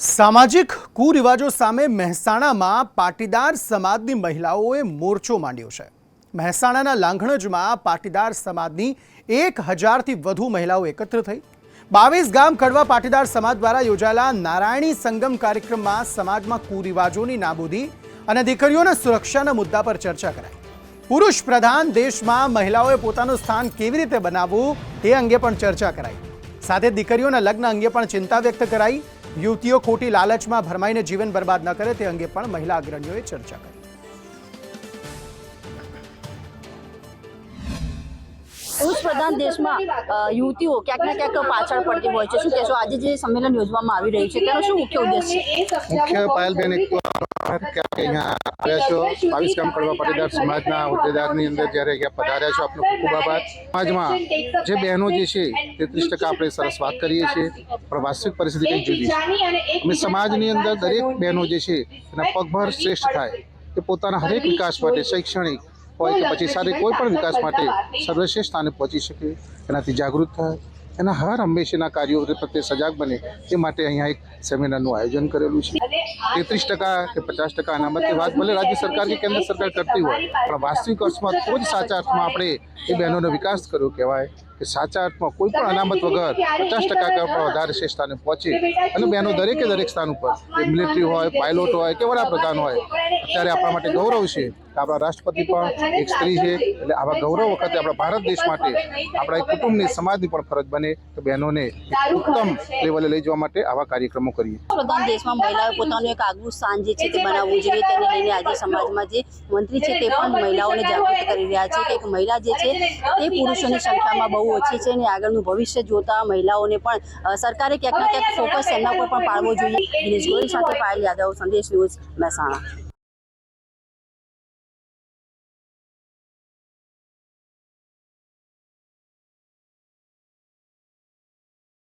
સામાજિક કુરિવાજો સામે મહેસાણામાં પાટીદાર સમાજની મહિલાઓએ મોરચો માંડ્યો છે। મહેસાણાના લાંઘણજમાં પાટીદાર સમાજની 1000થી વધુ મહિલાઓ એકત્ર થઈ 22 ગામ કડવા પાટીદાર સમાજ દ્વારા યોજાયેલા નારાયણી સંગમ કાર્યક્રમમાં સમાજમાં કુરિવાજોની નાબૂદી અને દીકરીઓના સુરક્ષાના મુદ્દા પર ચર્ચા કરાઈ। પુરુષ પ્રધાન દેશમાં મહિલાઓએ પોતાનું સ્થાન કેવી રીતે બનાવવું તે અંગે પણ ચર્ચા કરાઈ। સાથે દીકરીઓના લગ્ન અંગે પણ ચિંતા વ્યક્ત કરાઈ। યુવતીઓ ખોટી લાલચમાં ભરમાઈને જીવન બરબાદ ન કરે તે અંગે પણ મહિલા અગ્રણીઓએ ચર્ચા કરી। પુરુષ પ્રધાન દેશમાં યુવતીઓ ક્યાંક ને ક્યાંક પાછળ પડતી હોય છે। શું કહેશો, આજે જે સંમેલન યોજવામાં આવી રહ્યું છે તેનો શું મુખ્ય ઉદ્દેશ છે? મુખ્ય પાયલબેન એક તો અહીંયા આવ્યા છો 22 ગામ કડવા પાટીદાર સમાજના હોદ્દેદારની અંદર જ્યારે અહીંયા પધાર્યા છો, આપનો ખૂબ ખૂબ આભાર। સમાજમાં જે બહેનો જે છે 33% આપણે સરસ વાત કરીએ છીએ, પણ વાસ્તવિક પરિસ્થિતિ કંઈક જુદી છે। અમે સમાજની અંદર દરેક બહેનો જે છે એના પગભર શ્રેષ્ઠ થાય, એ પોતાના હરેક વિકાસ માટે શૈક્ષણિક હોય કે પછી શારીરિક કોઈ પણ વિકાસ માટે સર્વશ્રેષ્ઠ સ્થાને પહોંચી શકે, એનાથી જાગૃત થાય, એના હર હંમેશના કાર્યો પ્રત્યે સજાગ બને એ માટે અહીંયા એક સેમિનારનું આયોજન કરેલું છે। 33% કે 50% અનામતની વાત ભલે રાજ્ય સરકાર કે કેન્દ્ર સરકાર કરતી હોય, પણ વાસ્તવિક અર્થમાં ખૂબ જ સાચા અર્થમાં આપણે એ બહેનોનો વિકાસ કર્યો કહેવાય કે સાચા અર્થમાં કોઈ પણ અનામત વગર 50% કરતાં વધારે શ્રેષ્ઠ સ્થાને પહોંચે। અને બહેનો દરેકે દરેક સ્થાન ઉપર મિલિટરી હોય, પાયલોટ હોય કે વડાપ્રધાન હોય, અત્યારે આપણા માટે ગૌરવ છે કે આપણા રાષ્ટ્રપતિ પણ એક સ્ત્રી છે। એટલે આવા ગૌરવ વખતે આપણા ભારત દેશ માટે આપણા એક કુટુંબની સમાજની પણ ફરજ બને કે બહેનોને ઉત્તમ લેવલે લઈ જવા માટે આવા કાર્યક્રમો કરીએ। પ્રધાન દેશમાં મહિલાઓ પોતાનું એક આગવું સ્થાન જે છે તે બનાવવું જોઈએ, તેને લઈને આજે સમાજમાં જે મંત્રી છે તે પણ મહિલાઓને જાગૃત કરી રહ્યા છે કે એક મહિલા જે છે તે પુરુષોની સંખ્યામાં બહુ ઓછી છે અને આગળનું ભવિષ્ય જોતા મહિલાઓને પણ સરકારે ક્યાંક ને ક્યાંક ફોકસ એમના પર પણ પાડવો જોઈએ। દિનેશ ગોયલ સાથે પાયલ યાદવ, સંદેશ ન્યૂઝ, મહેસાણા।